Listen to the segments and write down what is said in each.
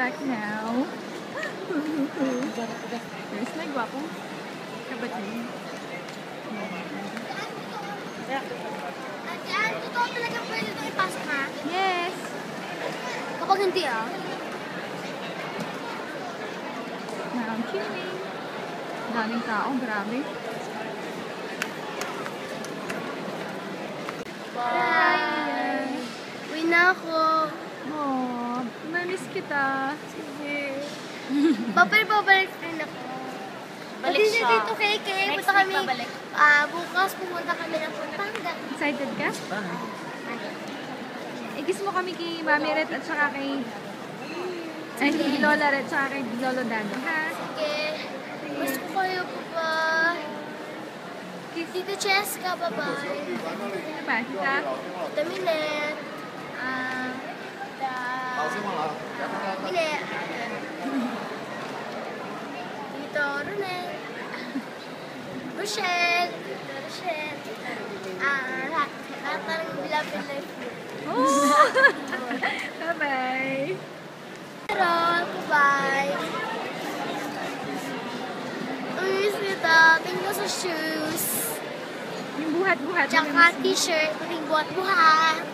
back now. There's my gwapong kapatid. Ate, totoo talaga pwede itong ipasok ha? Yes! Kapag hindi Now I'm chilling. Daming tao, grabe. Bye! Uwi na ako. Oh, na-miss kita. Sige. Babalik rin ako. Balik siya. Dito kay Next punta week kami. babalik. Bukas pupunta kami ng Pampanga. Excited ka? Ikis mo kami kay Mami Ret at saka kay kay Lola Ret at saka kay Lolo Dado, ha? Sige. Gusto ko kayo, papa. Tito Cheska, bye-bye. Ano ba? Kita? Tita Minet. Minet. Tito Ronel. Rochelle. Lahat ng bilapin life mo. Oh! Bye-bye! Carol, bye-bye. Umiss kita. Tingin ko sa shoes. Yung buhat-buhat. Tsaka t-shirt. Tingin buhat-buhat.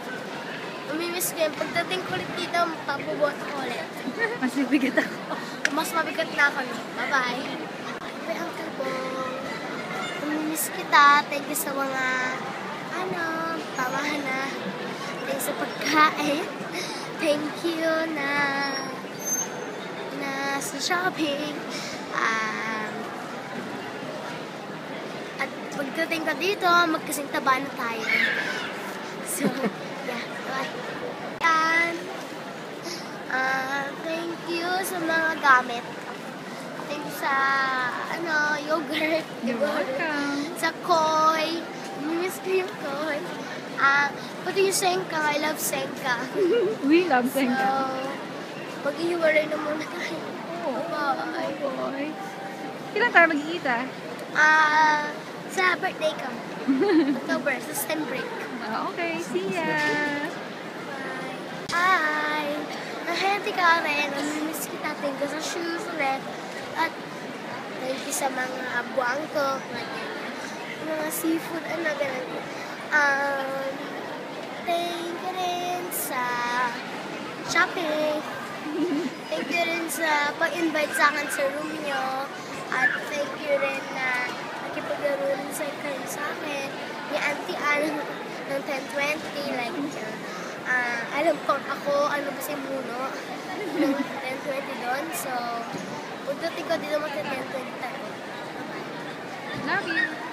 Umimiss ko yun. Pagdating ko ulit dito, papubuhat ako ulit. Mas bibigat ako. Mas mabigat na ako. Bye-bye. Bye, Uncle Bong. Umimiss kita. Thank you sa mga, pamahan na. Thank you sa pagkain. Thank you na sa shopping. At pagdating ka dito, magkasing taba na tayo. So, yeah. Bye. Thank you sa mga gamit. Thank you sa, yogurt. You're welcome. Sa koi. Miss ko yung koi. Pati yung Senka. I love Senka. We love So, Senka. mag-ihiwalay na muna tayo. Oh, Bye. boy. Kailan tayo magkikita? Sa birthday ko. October, sa STEM break. Okay, see ya! Bye. Hi! Nahenti ka rin. Namimiss kita. Thank you sa shoes ulit. At thank you sa mga buwangko. Mga seafood. Ganun. Thank you rin sa shopping. Thank you rin sa pag-invite sa akin sa room nyo. At thank you rin na nakipaglaro rin kayo sa akin. Ni Auntie Ann ng 1020. Like, alam ko ako, kasi muno ng 1020 doon. So, pagdating ko dito mag-1020 tayo. Love you!